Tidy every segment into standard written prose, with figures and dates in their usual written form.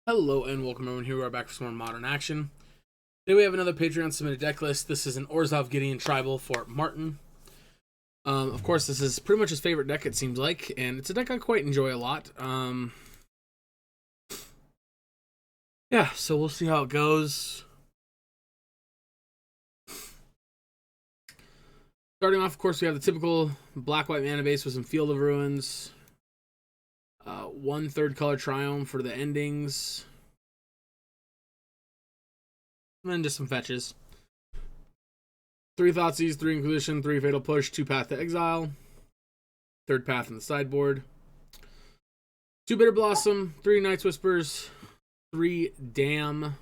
Hello and welcome everyone. Here we are back for some more modern action. Today we have another Patreon submitted deck list. This is an Orzhov Gideon Tribal for Marten. Of course, this is pretty much his favorite deck, it seems like, and it's a deck I quite enjoy a lot. Yeah, so we'll see how it goes. Starting off, of course, we have the typical black-white mana base with some Field of Ruins, 1/3 color Triumph for the endings, and then just some fetches. 3 Thoughtseize, 3 Inquisition, 3 Fatal Push, 2 Path to Exile, 3rd Path in the sideboard, 2 Bitter Blossom, 3 Night's Whispers, 3 Dam,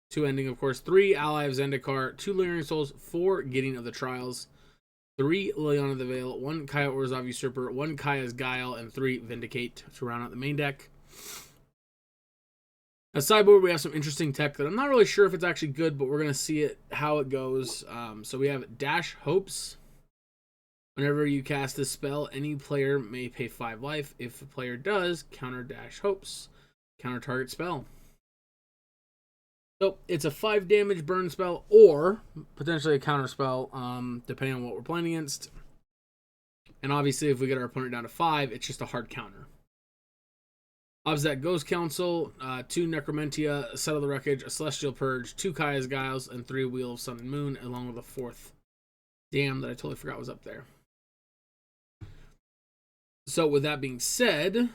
2 Ending, of course, 3 Ally of Zendikar, 2 Lingering Souls, 4 Gideon of the Trials, 3 Liliana of the Veil, 1 Kaya Orzhov Usurper, 1 Kaya's Guile, and 3 Vindicate to round out the main deck. As sideboard, we have some interesting tech that I'm not really sure if it's actually good, but we're going to see how it goes. So we have Dash Hopes. Whenever you cast this spell, any player may pay 5 life. If the player does, counter Dash Hopes. Counter target spell. So it's a 5 damage burn spell or potentially a counter spell, depending on what we're playing against. And obviously, if we get our opponent down to 5, it's just a hard counter. Obzak Ghost Council, 2 Necromentia, Settle the Wreckage, a Celestial Purge, 2 Kaya's Guiles, and 3 Wheel of Sun and Moon, along with a 4th Dam that I totally forgot was up there. So with that being said,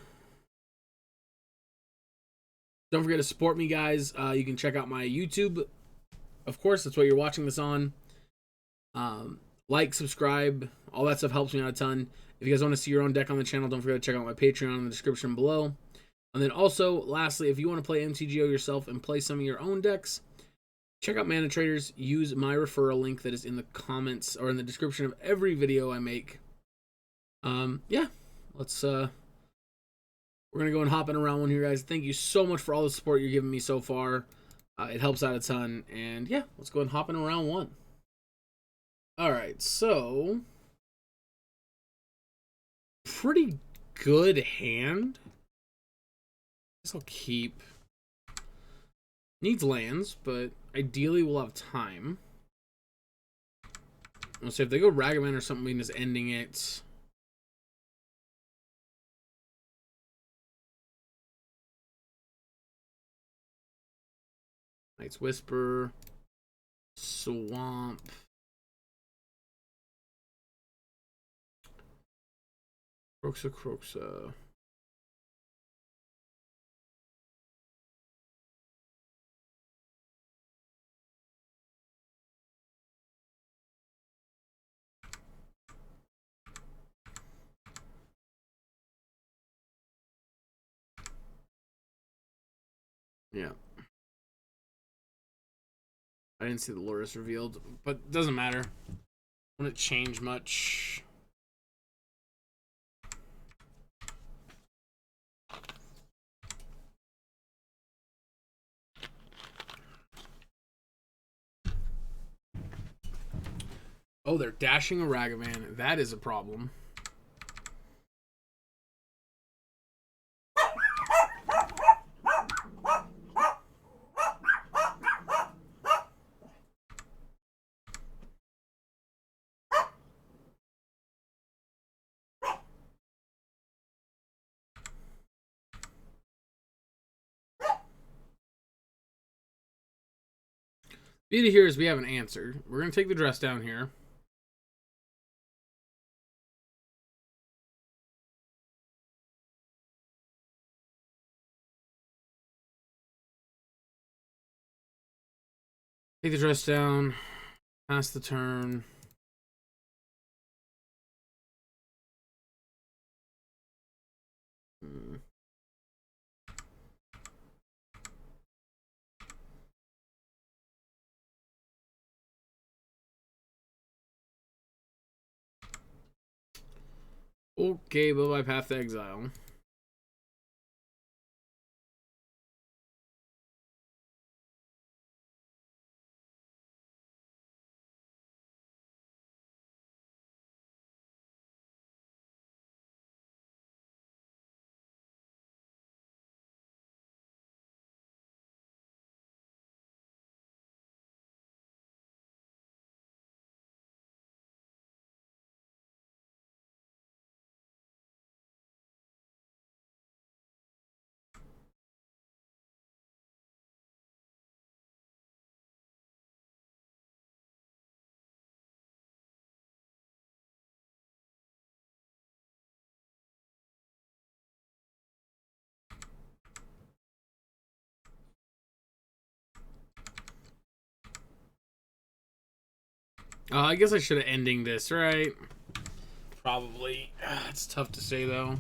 don't forget to support me, guys. You can check out my YouTube. Of course, that's what you're watching this on. Like, subscribe, all that stuff helps me out a ton. If you guys want to see your own deck on the channel, don't forget to check out my Patreon in the description below. And then also, lastly, if you want to play MTGO yourself and play some of your own decks, check out Mana Traders. Use my referral link that is in the comments or in the description of every video I make. Yeah, let's we're gonna go and hop in around one here, guys. Thank you so much for all the support you're giving me so far. It helps out a ton. And yeah, let's go and hop in around one. All right, so pretty good hand. I'll keep. Needs lands, but ideally we'll have time. Let's see if they go Ragavan or something, we can just ending it. Night's Whisper. Swamp. Croxa. Yeah. I didn't see the Loris revealed, but it doesn't matter. Wouldn't change much. Oh, they're dashing a Ragavan. That is a problem. Beauty here is we have an answer. We're going to take the dress down here. Take the dress down. Pass the turn. Okay, bye-bye, Path to Exile. I guess I should have ending this, right? Probably. It's tough to say, though.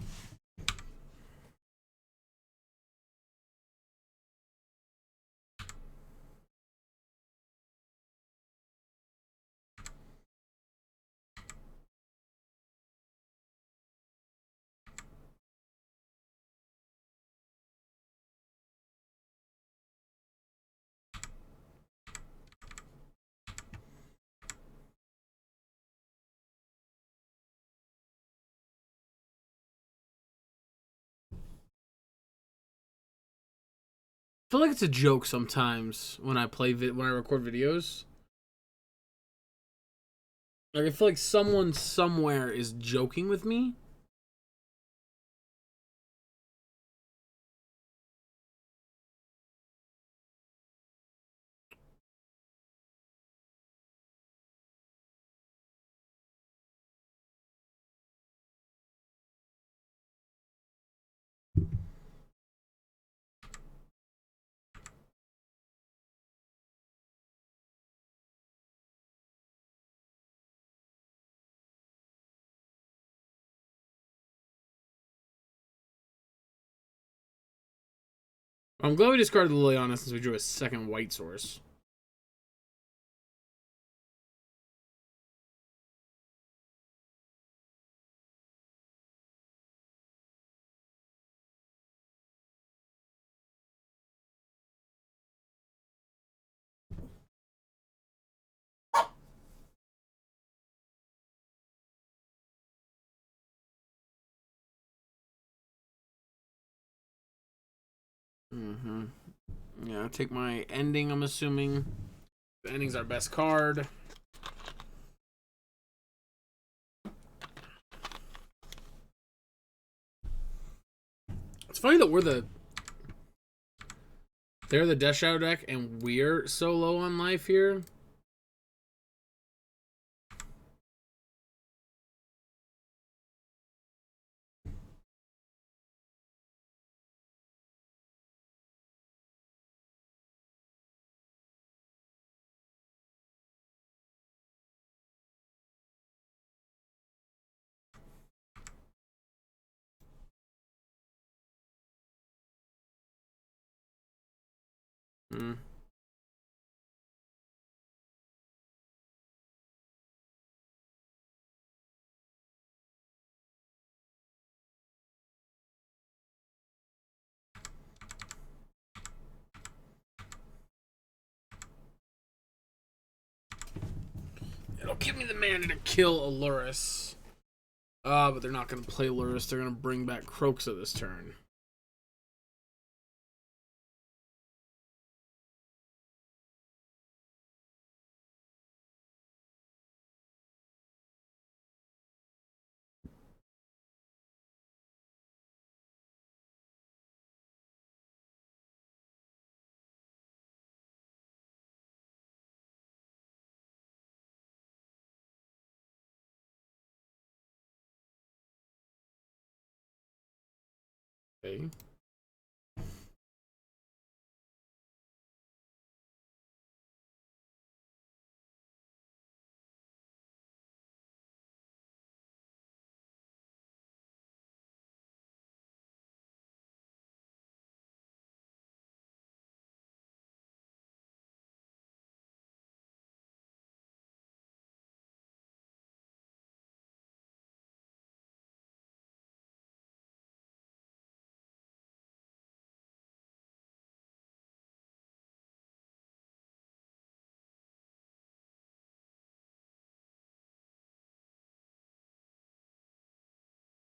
I feel like it's a joke sometimes when I when I record videos. Like I feel like someone somewhere is joking with me. I'm glad we discarded the Liliana since we drew a second white source. Mm-hmm. Yeah, I'll take my ending, I'm assuming. The ending's our best card. It's funny that they're the Death Shadow deck and we're so low on life here. Hmm. It'll give me the mana to kill Aluris. But they're not going to play Aluris. They're going to bring back Croxa this turn. Okay.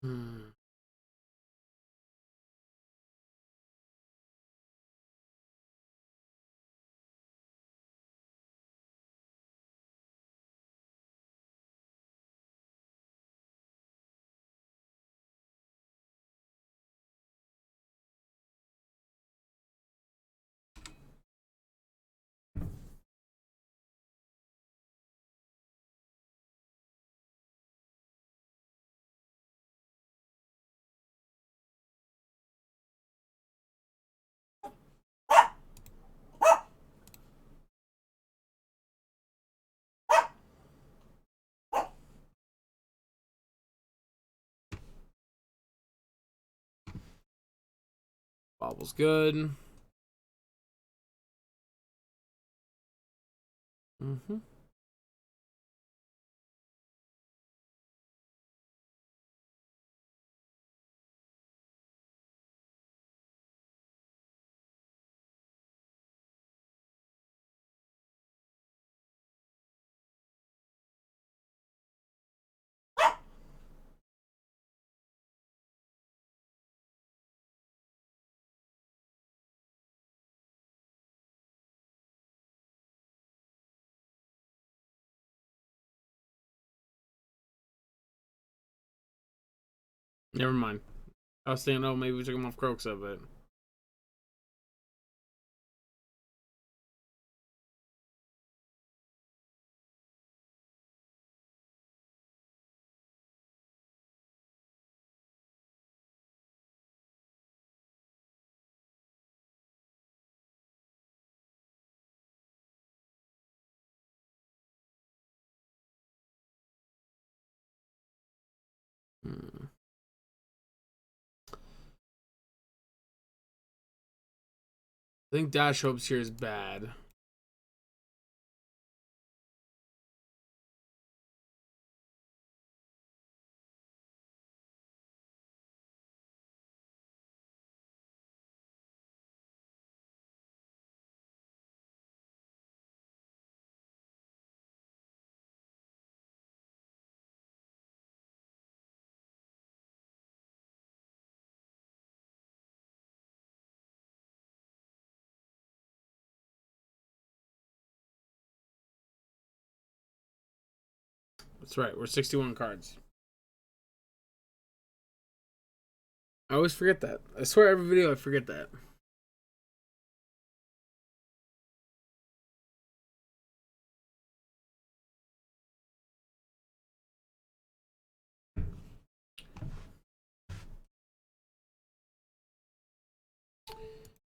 Hmm. Bobble's good. Mm-hmm. Never mind. I was thinking, oh, maybe we took him off Croxa, but I think Dash Hopes here is bad. That's right. We're 61 cards. I always forget that. I swear every video I forget that.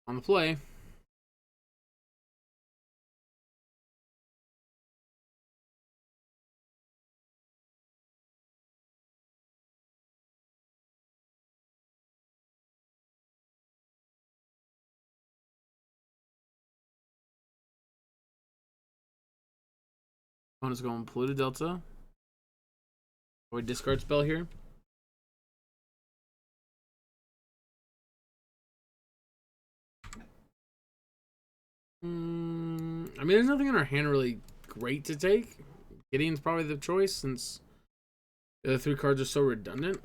On the play. Opponent's going Polluted Delta. We discard spell here. I mean, there's nothing in our hand really great to take. Gideon's probably the choice since the other 3 cards are so redundant.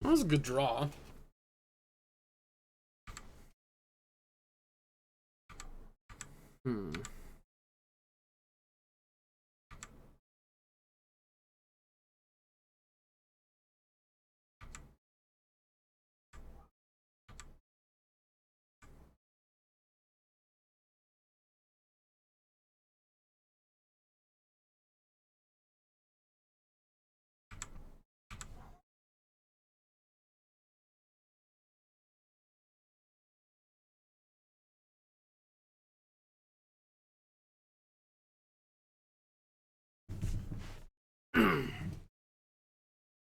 That was a good draw.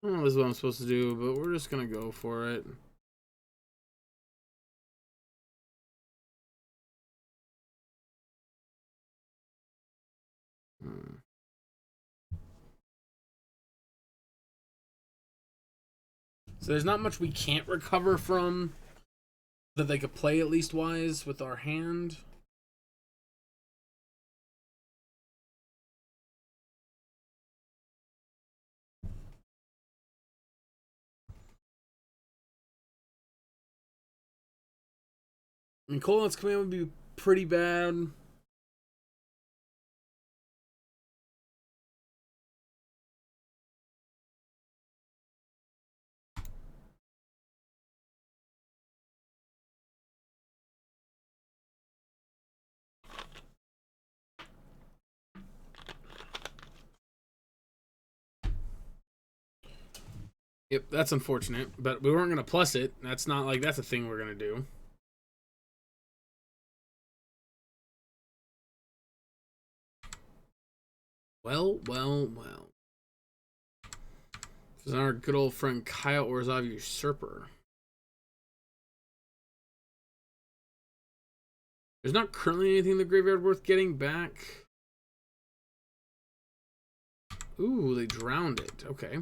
I don't know this is what I'm supposed to do, but we're just gonna go for it. So there's not much we can't recover from that they could play at least wise with our hand. I mean, Colin's command would be pretty bad. Yep, that's unfortunate, but we weren't gonna plus it. That's not like that's a thing we're gonna do. Well. This is our good old friend Kyle Orzhov Usurper. There's not currently anything in the graveyard worth getting back. Ooh, they drowned it. Okay.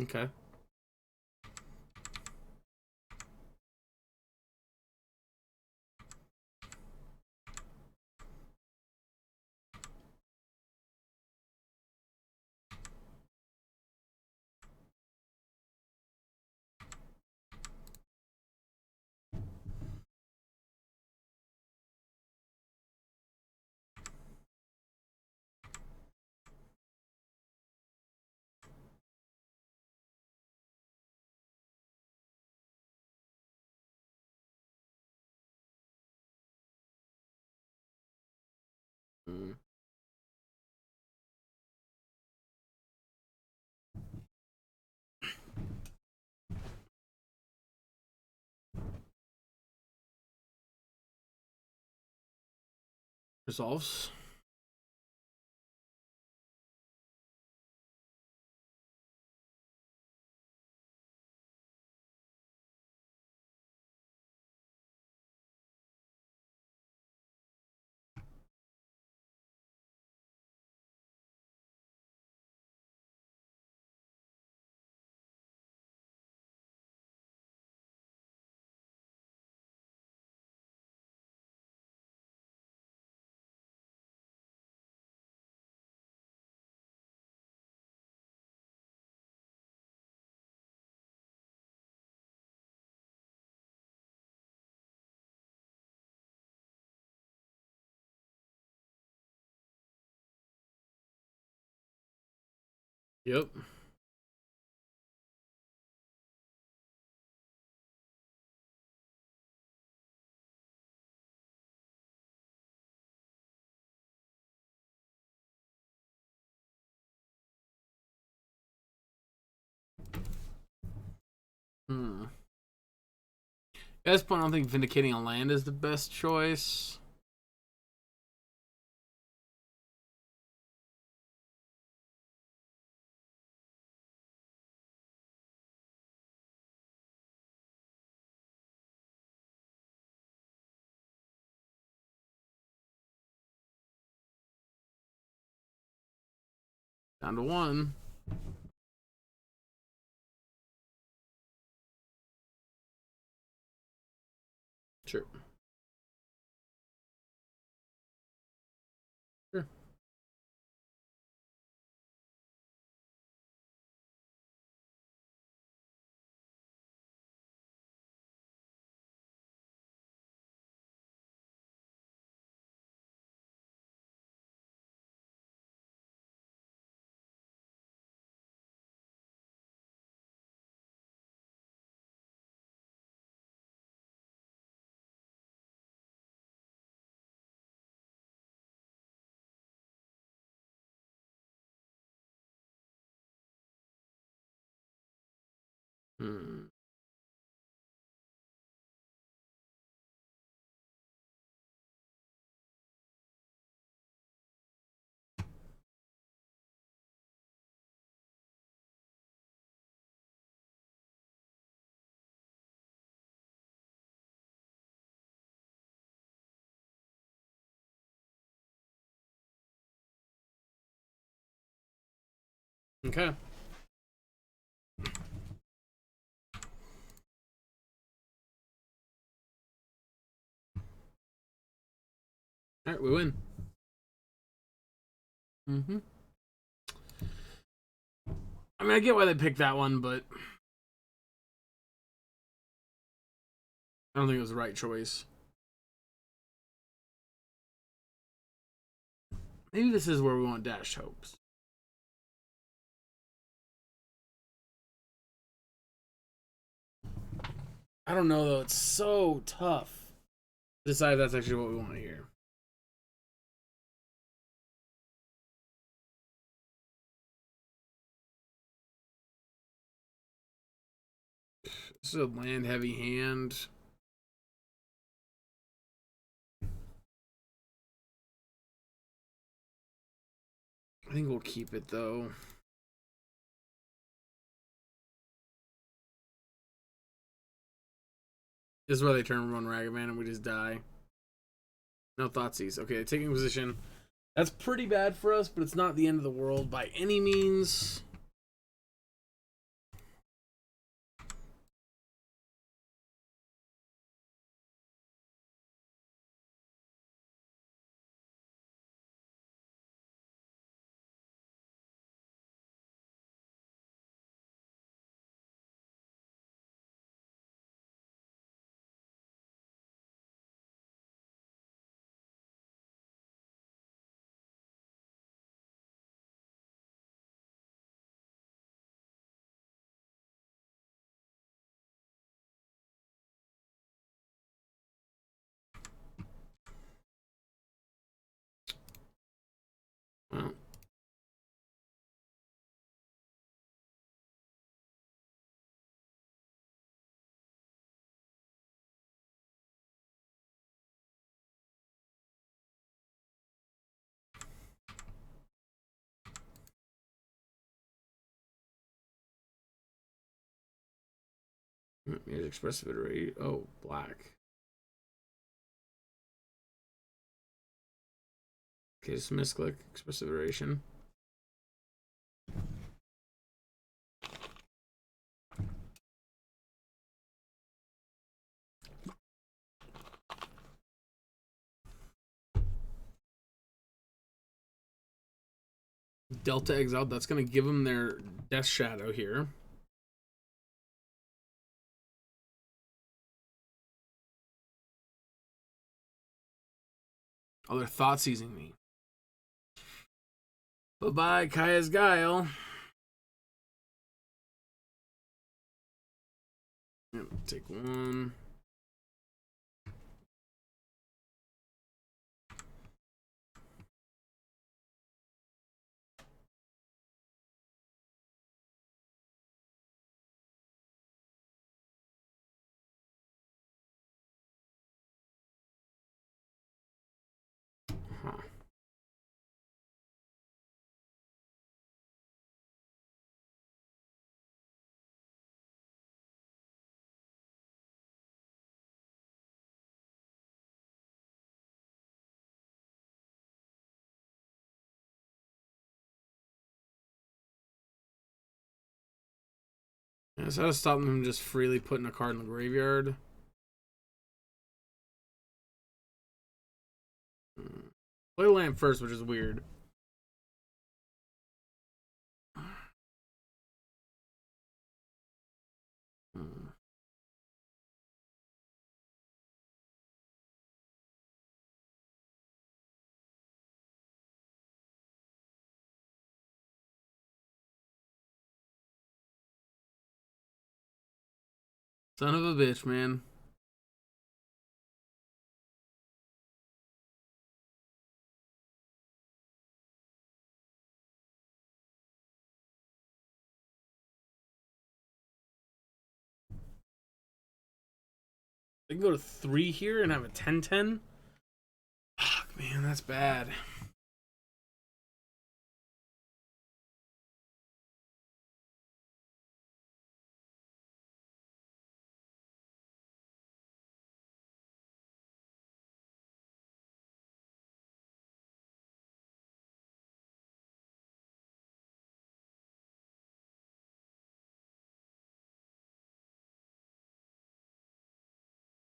Okay. Mm. Resolves. Yep. Hmm. At this point, I don't think Vindicating a Land is the best choice. Down to one. Sure. Sure. Hmm. Okay. All right, we win. Mm-hmm. I mean, I get why they picked that one, but I don't think it was the right choice. Maybe this is where we want Dashed Hopes. I don't know, though. It's so tough to decide if that's actually what we want here. This is a land-heavy hand. I think we'll keep it, though. This is where they turn one Ragavan and we just die. No Thoughtseize. Okay, taking position. That's pretty bad for us, but it's not the end of the world by any means. Well, here's expressive iteration. Oh, black. Okay, just misclick expressive iteration. Delta exiled. That's going to give them their Death Shadow here. Oh, they're thought seizing me. Bye-bye, Kaya's Guile. Yep, take one. Huh. Yeah, so I was stopping them just freely putting a card in the graveyard. Play land first, which is weird. Son of a bitch, man. They can go to 3 here and have a 10-10. Fuck, man, that's bad.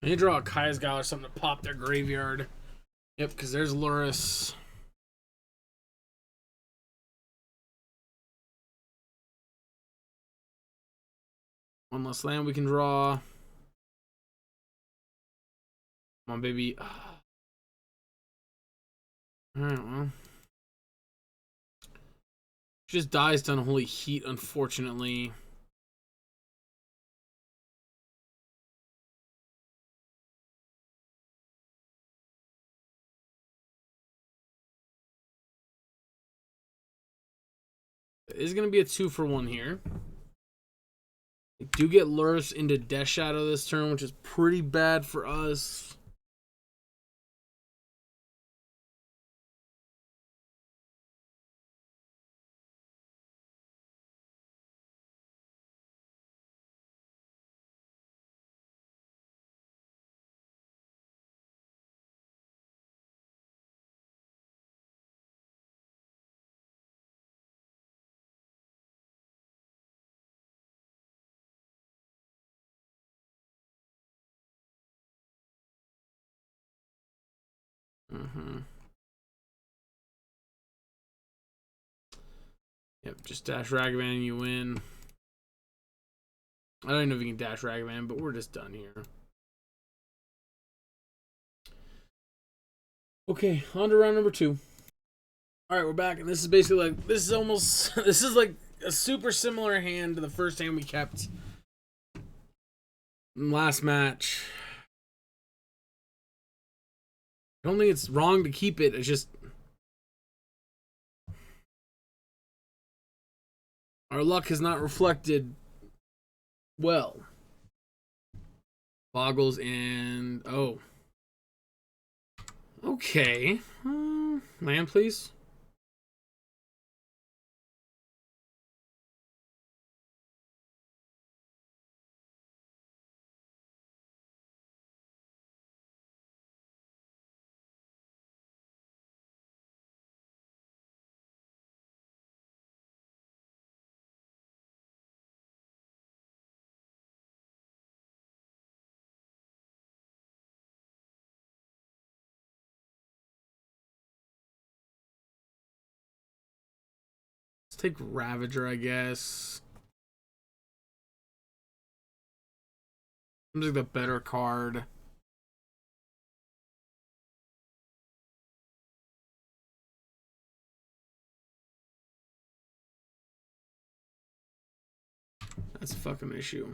They draw a Kaya's Guile or something to pop their graveyard. Yep, because there's Luris. One less land we can draw. Come on, baby. Alright, well. Just dies to unholy heat, unfortunately. It is going to be a 2-for-1 here. We do get lures into Death Shadow this turn, which is pretty bad for us. Yep, just dash Ragavan and you win. I don't even know if you can dash Ragavan, but we're just done here. Okay, on to round number 2. Alright, we're back, and this is basically like, this is like a super similar hand to the first hand we kept in last match. I don't think it's wrong to keep it, it's just our luck has not reflected well. Boggles and... oh. Okay. Land, please. Let's take Ravager, I guess. Seems like the better card. That's a fucking issue.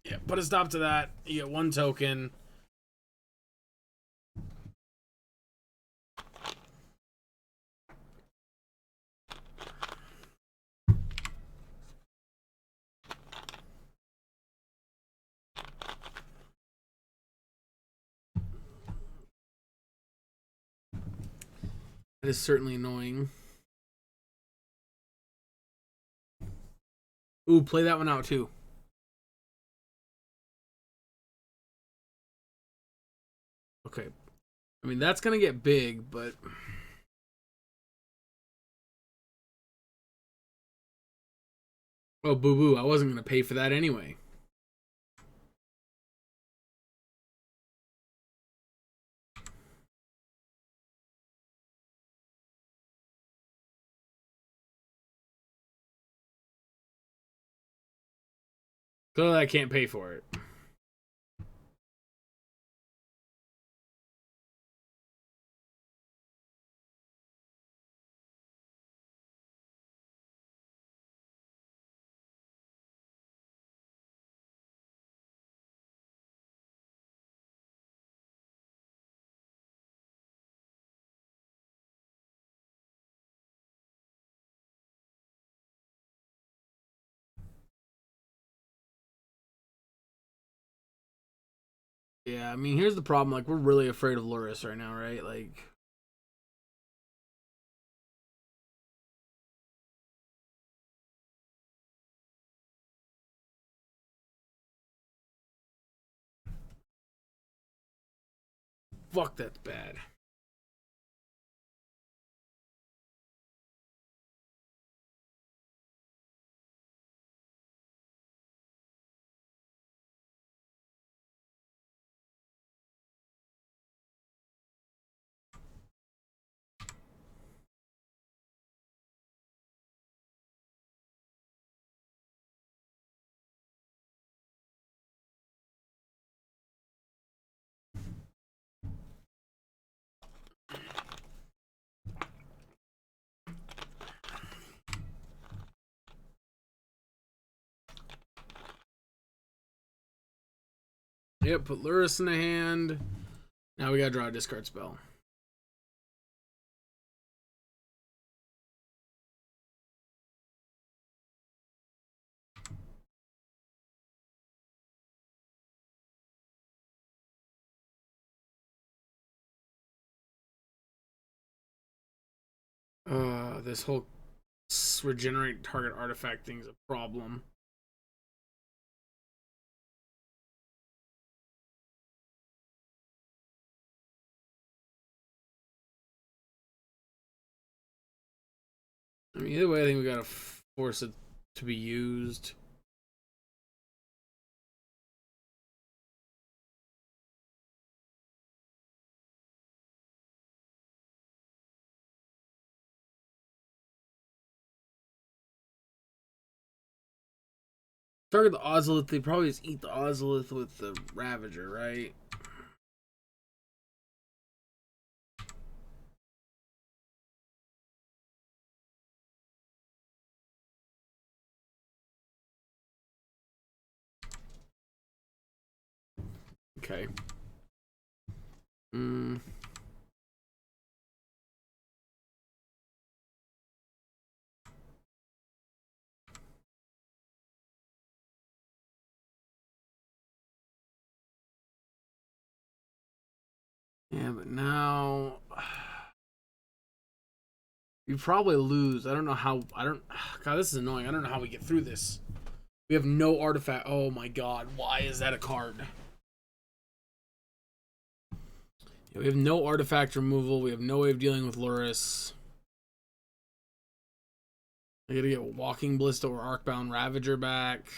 Yeah, put a stop to that. You get 1 token. That is certainly annoying. Ooh, play that one out too. Okay. I mean, that's going to get big, but... oh, boo-boo. I wasn't going to pay for that anyway. Clearly, I can't pay for it. Yeah, I mean, here's the problem. Like, we're really afraid of Loris right now, right? Like, fuck, that's bad. Yep, put Luris in the hand. Now we gotta draw a discard spell. This whole regenerate target artifact thing is a problem. I mean, either way, I think we gotta force it to be used. Target the Ozolith. They probably just eat the Ozolith with the Ravager, right? Okay. Mm. Yeah, but now you probably lose. I don't know how. I don't. God, this is annoying. I don't know how we get through this. We have no artifact. Oh my god, why is that a card? Yeah, we have no artifact removal. We have no way of dealing with Luris. I gotta get Walking Ballista or Arcbound Ravager back.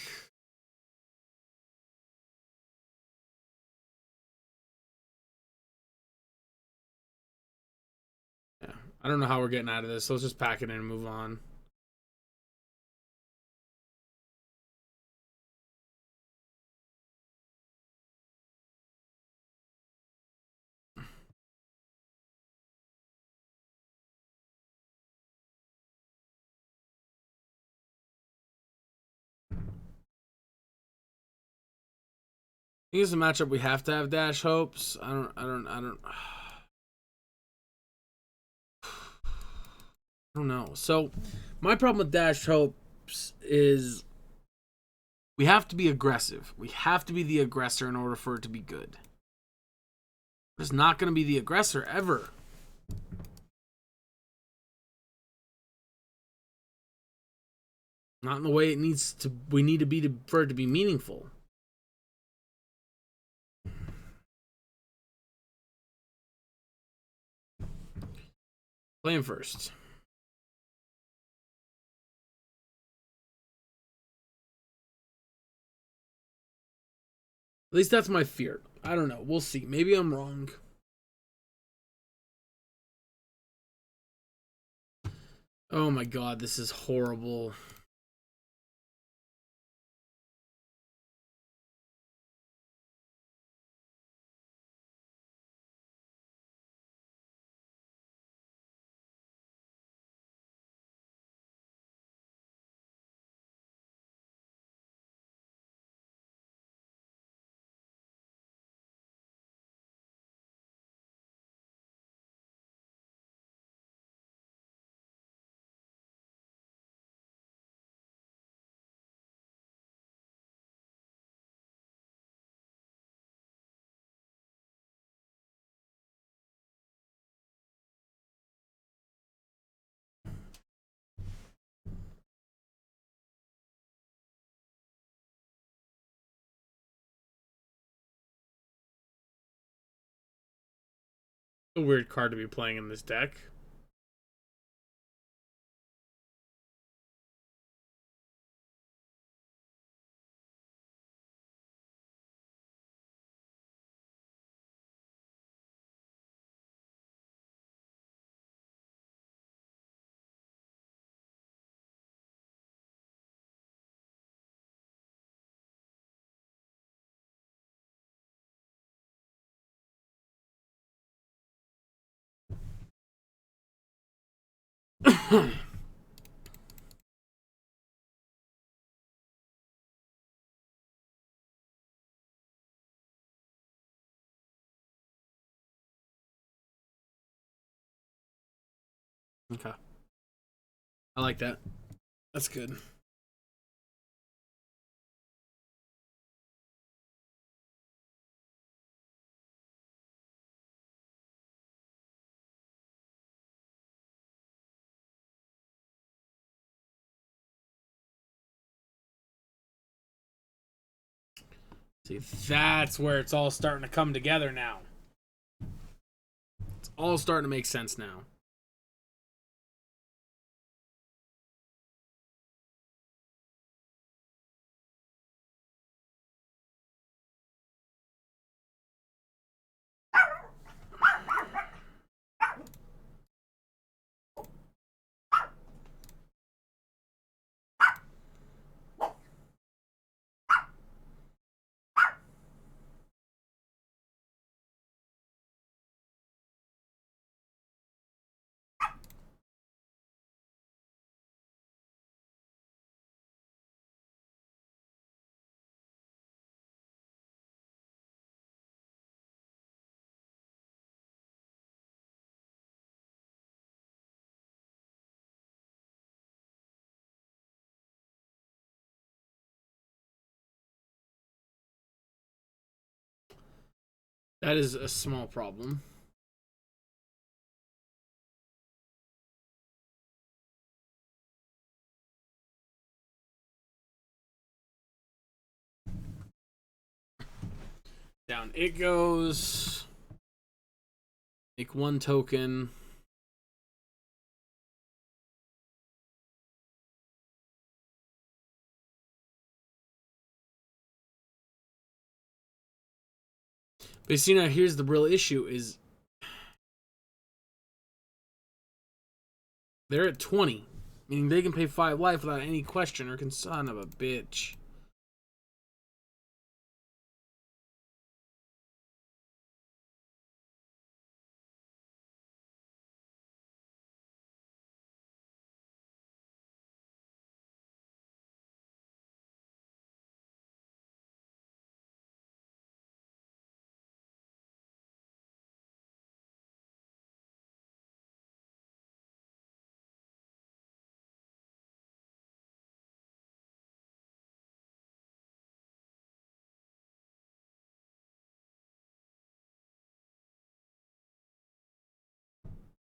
Yeah, I don't know how we're getting out of this. So let's just pack it in and move on. I think it's a matchup we have to have Dash Hopes. I don't know. So my problem with Dash Hopes is we have to be aggressive. We have to be the aggressor in order for it to be good. We're just not going to be the aggressor ever. Not in the way it needs to. We need to be for it to be meaningful. Playing first. At least that's my fear. I don't know. We'll see. Maybe I'm wrong. Oh my god, this is horrible. A weird card to be playing in this deck. Okay. I like that. That's good. See, that's where it's all starting to come together now. It's all starting to make sense now. That is a small problem. Down it goes. Make one token. But see, now here's the real issue is they're at 20. Meaning they can pay 5 life without any question or son of a bitch.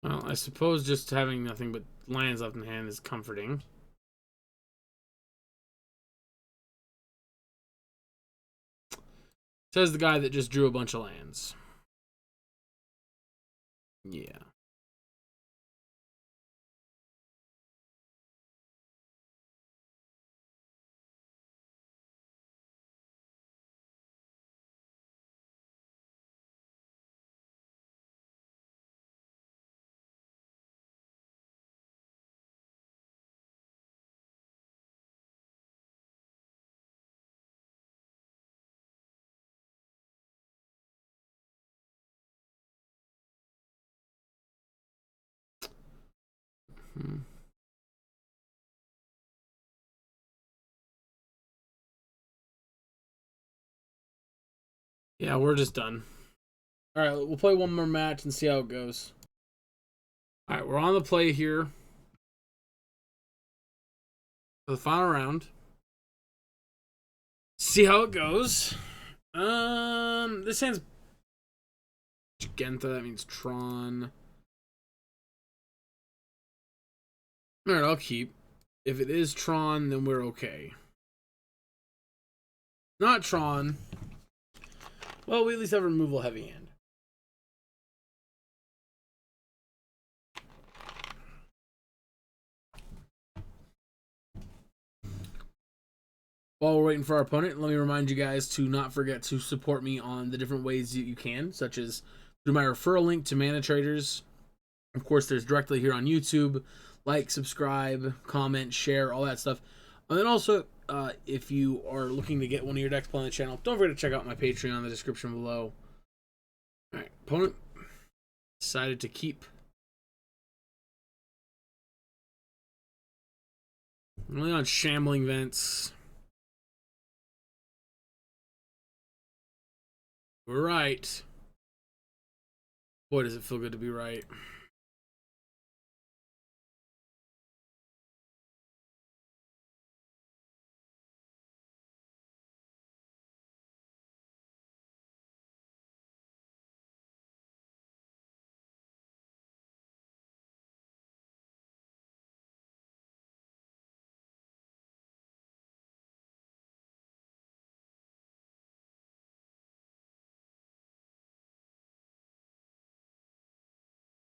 Well, I suppose just having nothing but lands left in hand is comforting. Says the guy that just drew a bunch of lands. Yeah. Yeah, we're just done. All right, we'll play one more match and see how it goes. All right, we're on the play here for the final round. See how it goes. This hand's Gentha. That means Tron. All right, I'll keep. If it is Tron, then we're okay. Not Tron. Well, we at least have a removal heavy hand. While we're waiting for our opponent, let me remind you guys to not forget to support me on the different ways you can, such as through my referral link to Mana Traders. Of course, there's directly here on YouTube. Like, subscribe, comment, share, all that stuff. And then also, if you are looking to get one of your decks played on the channel, don't forget to check out my Patreon in the description below. All right, opponent decided to keep. Only on Shambling Vents. We're right. Boy, does it feel good to be right.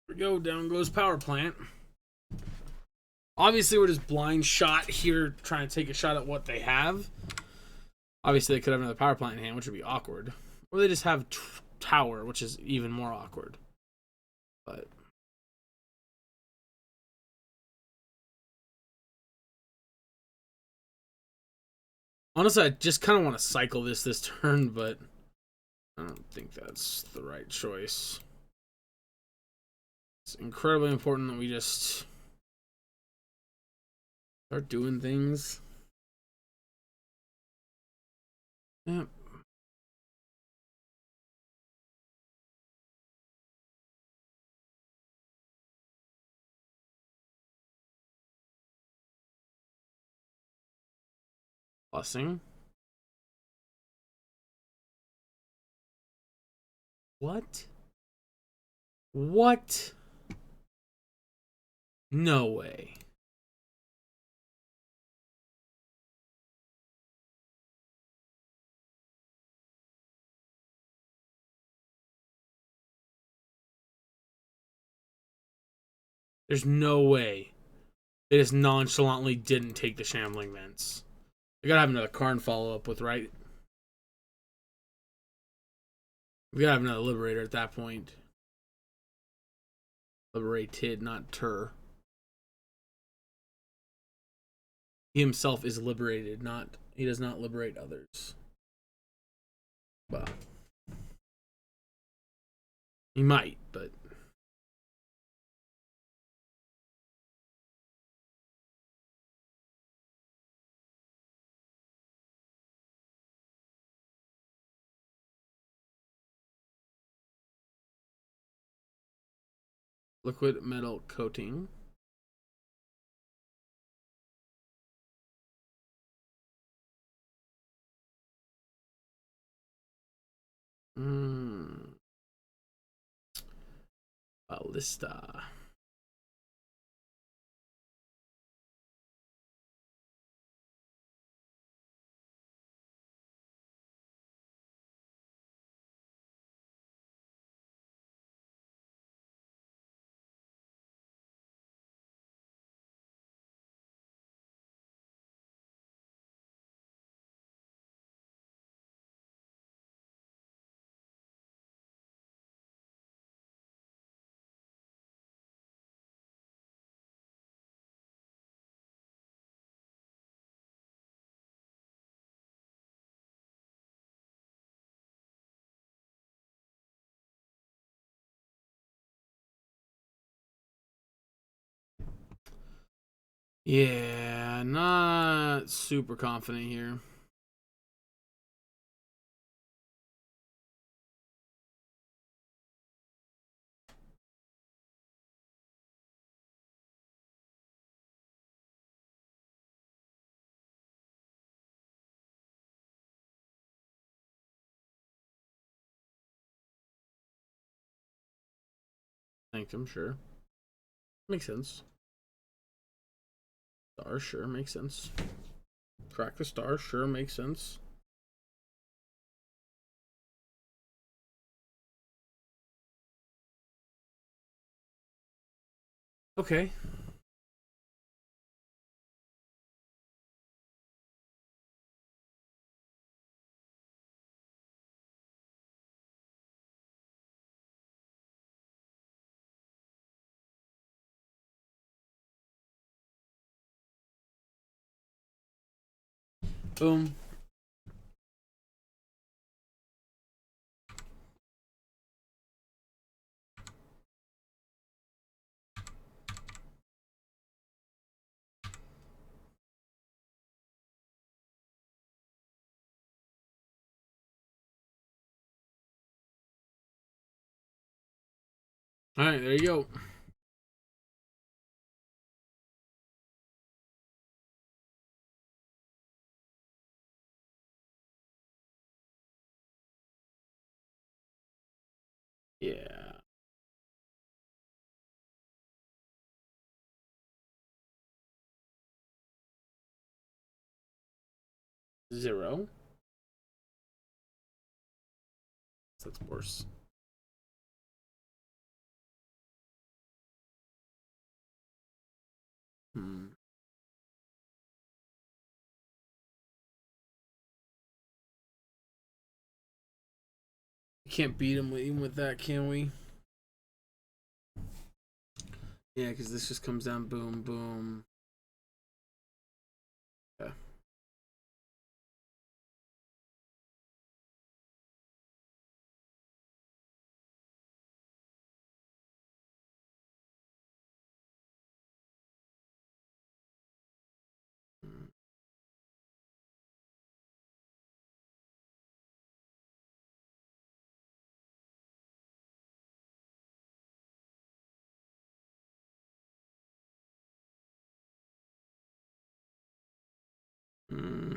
Here we go. Down goes Power Plant. Obviously, we're just blind shot here, trying to take a shot at what they have. Obviously, they could have another Power Plant in hand, which would be awkward. Or they just have Tower, which is even more awkward. But honestly, I just kind of want to cycle this turn, but I don't think that's the right choice. It's incredibly important that we just start doing things. Yep. Blessing. What? What? No way. There's no way they just nonchalantly didn't take the Shambling Vents. We gotta have another Karn follow up with, right? We gotta have another Liberator at that point. Liberated, not Tur. He himself is liberated, not he does not liberate others. Well, he might, but liquid metal coating. Ballista. Yeah, not super confident here. Thank him, sure. Makes sense. Star, sure, makes sense. Crack the star, sure, makes sense. Okay. Boom. All right, there you go. Yeah. Zero. That's worse. Hmm. Can't beat him even with that, can we? Yeah, because this just comes down boom, boom. Yeah. Hmm.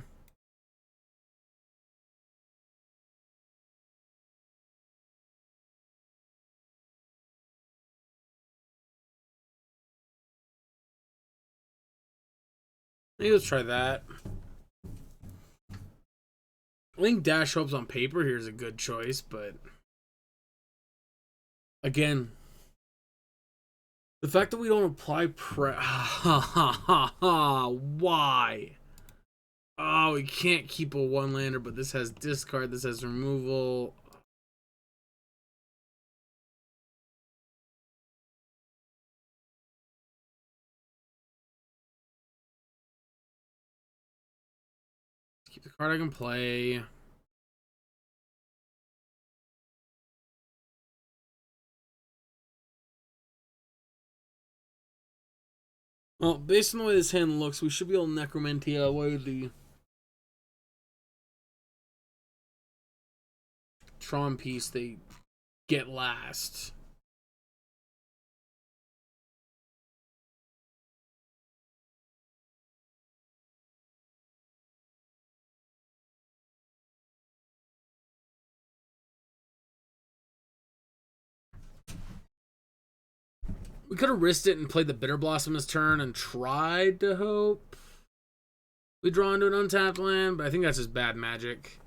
Maybe let's try that. I think Dash Hopes on paper here is a good choice, but again, the fact that we don't apply why? Oh, we can't keep a one-lander, but this has discard, this has removal. Keep the card I can play. Well, based on the way this hand looks, we should be able to Necromantia away the Tron piece they get last. We could have risked it and played the Bitter Blossom this turn and tried to hope we draw into an untapped land, but I think that's just bad magic.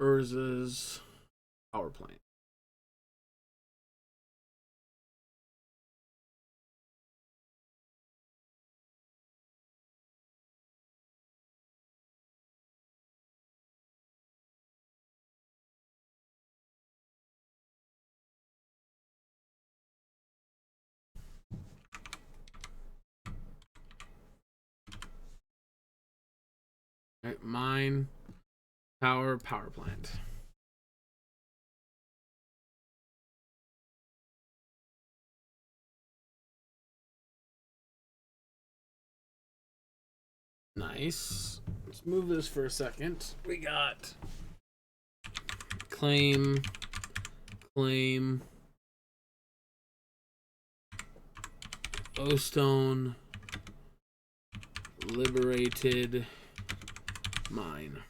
Urza's power plant. Right, mine, power plant. Nice. Let's move this for a second. We got claim, claim, O-Stone, liberated, mine.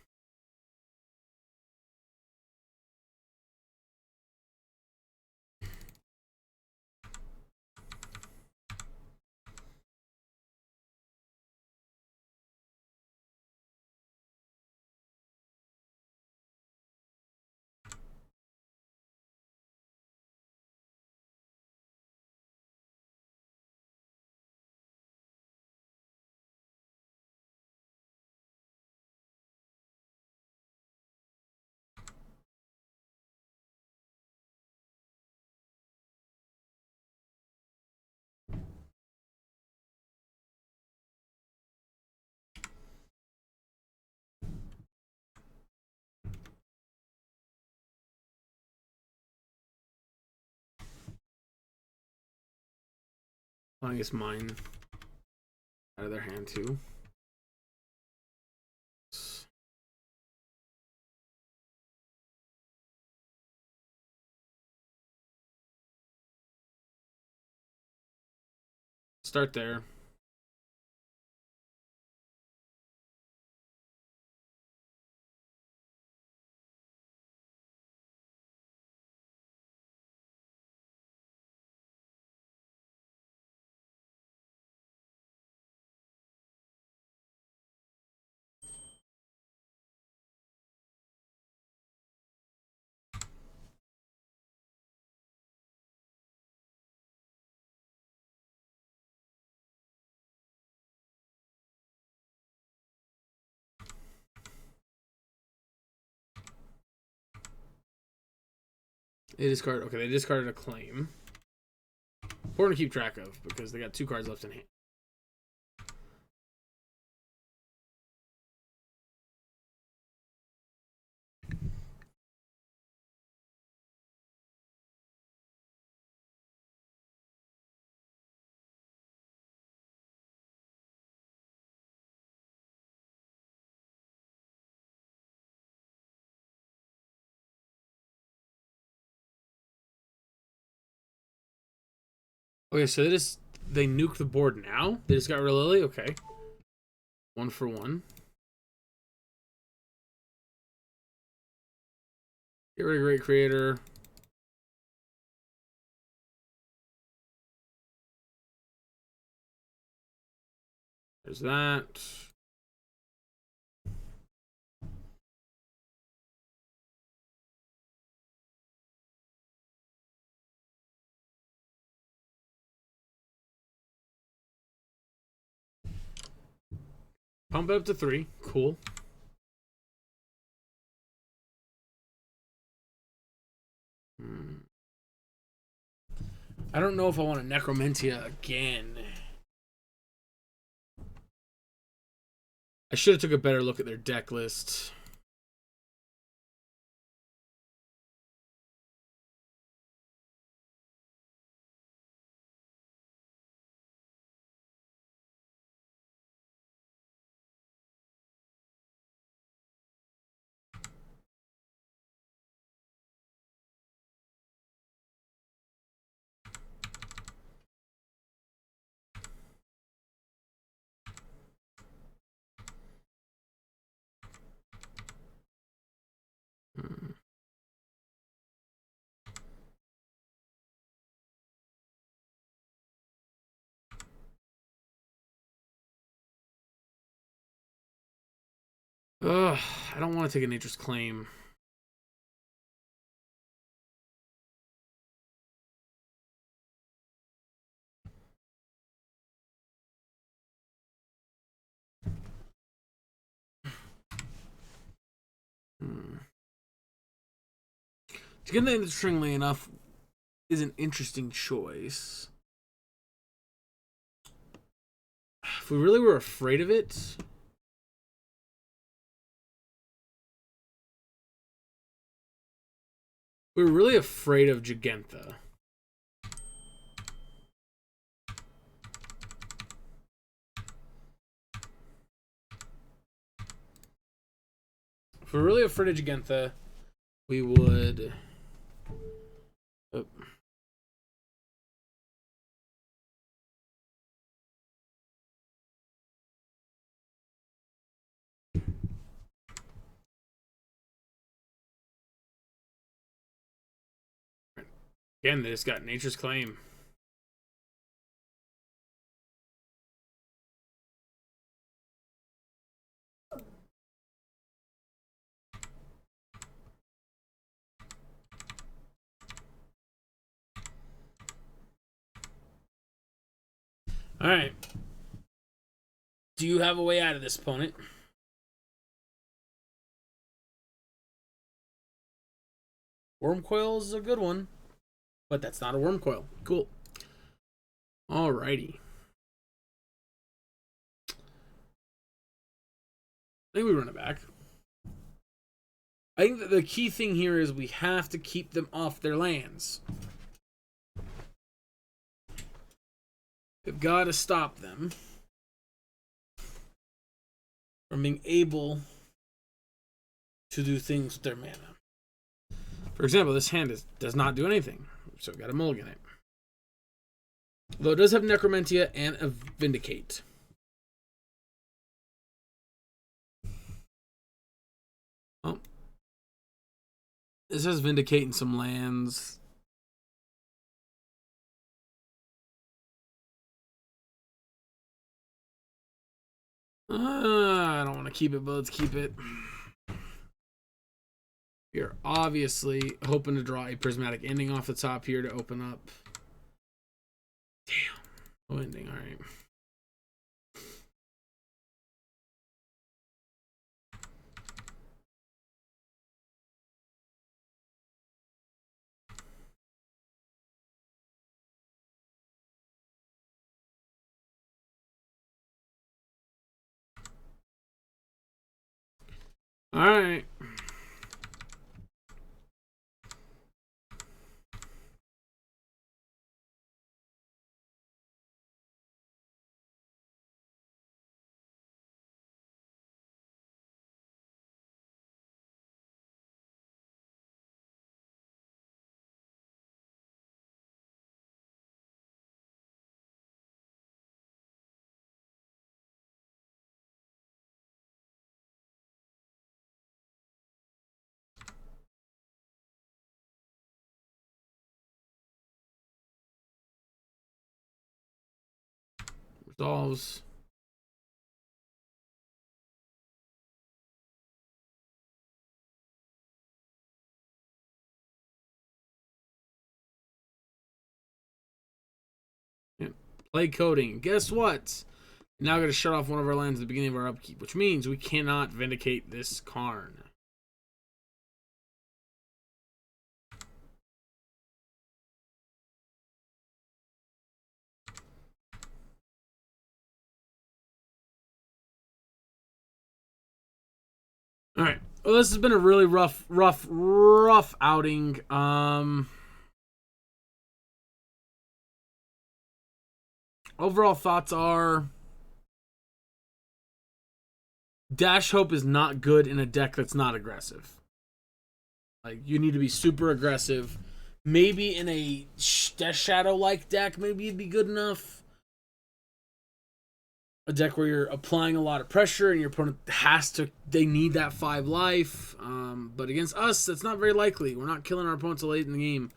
I guess mine out of their hand too. Start there. They discard. Okay, they discarded a claim. Important to keep track of because they got 2 cards left in hand. Okay, so they nuke the board now. They just got rid of Lily. Okay, 1 for 1. Get rid of Great Creator. There's that. Pump it up to 3. Cool. I don't know if I want a Necromentia again. I should have took a better look at their deck list. Ugh, I don't want to take a Nature's Claim. To get the interestingly enough is an interesting choice. If we really were afraid of it, we were really afraid of Gigantha. If we're really afraid of Gigantha, we would. Oh. Again, they just got Nature's Claim. All right. Do you have a way out of this, opponent? Wormcoil is a good one, but that's not a Wormcoil. Cool. Alrighty. I think we run it back. I think that the key thing here is we have to keep them off their lands. We've got to stop them from being able to do things with their mana. For example, this hand does not do anything, so we've got to mulligan it. Though it does have Necromentia and a Vindicate. Oh. This has Vindicate and some lands. I don't want to keep it, but let's keep it. We're obviously hoping to draw a Prismatic Ending off the top here to open up. Damn. No ending, alright. Alright. Resolves. Yeah. Play coding. Guess what? Now got to shut off one of our lands at the beginning of our upkeep, which means we cannot Vindicate this Karn. All right. Well, this has been a really rough outing. Overall thoughts are Dash Hope is not good in a deck that's not aggressive. Like, you need to be super aggressive. Maybe in a Death Shadow-like deck, maybe it'd be good enough. A deck where you're applying a lot of pressure and your opponent they need that 5 life. But against us, that's not very likely. We're not killing our opponents late in the game.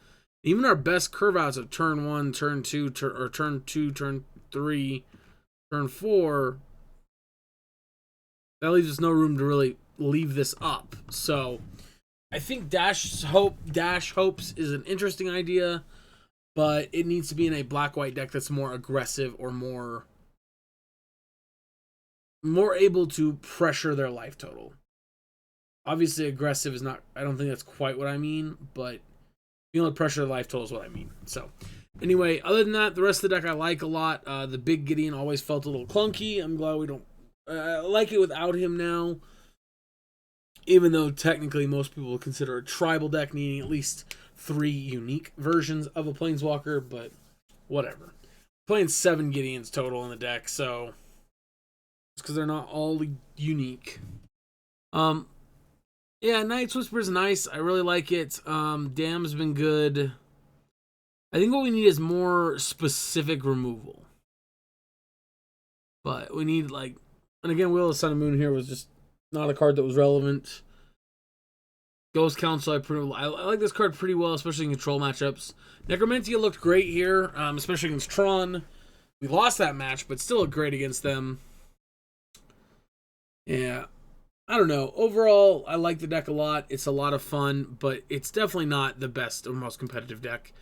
Even our best curve outs of turn 1, turn 2, turn 2, turn 3, turn 4, that leaves us no room to really leave this up. So I think Dash Hopes is an interesting idea, but it needs to be in a black-white deck that's more aggressive or more able to pressure their life total. Obviously, aggressive is not, I don't think that's quite what I mean, but being able to pressure their life total is what I mean. So, anyway, other than that, the rest of the deck I like a lot. The big Gideon always felt a little clunky. I'm glad we don't, I like it without him now. Even though technically most people would consider a tribal deck needing at least 3 unique versions of a Planeswalker, but whatever. Playing 7 Gideons total in the deck, so it's because they're not all unique. Yeah, Night's Whisper is nice. I really like it. Dam's been good. I think what we need is more specific removal. But we need, like, and again, Will of Sun and Moon here was just not a card that was relevant. Ghost Council, I like this card pretty well, especially in control matchups. Necromentia looked great here, especially against Tron. We lost that match, but still looked great against them. Yeah, I don't know. Overall, I like the deck a lot. It's a lot of fun, but it's definitely not the best or most competitive deck.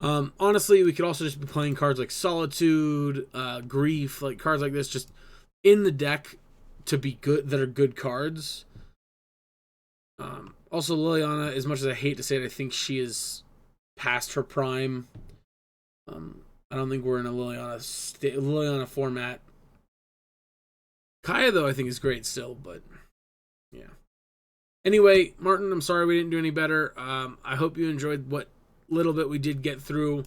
Honestly, we could also just be playing cards like Solitude, Grief, like cards like this, just in the deck to be good, that are good cards. Also, Liliana, as much as I hate to say it, I think she is past her prime. I don't think we're in a Liliana format. Kaya, though, I think is great still, but yeah. Anyway, Martin, I'm sorry we didn't do any better. I hope you enjoyed what little bit we did get through.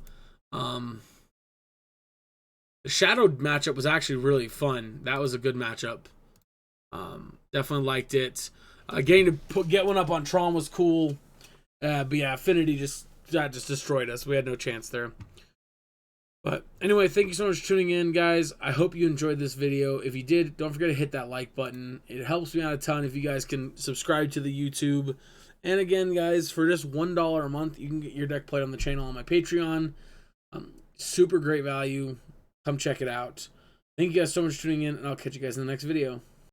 The Shadow matchup was actually really fun. That was a good matchup. Definitely liked it. Getting to get one up on Tron was cool. But yeah, Affinity just destroyed us. We had no chance there. But anyway, thank you so much for tuning in, guys. I hope you enjoyed this video. If you did, don't forget to hit that like button. It helps me out a ton if you guys can subscribe to the YouTube. And again, guys, for just $1 a month, you can get your deck played on the channel on my Patreon. Super great value. Come check it out. Thank you guys so much for tuning in, and I'll catch you guys in the next video.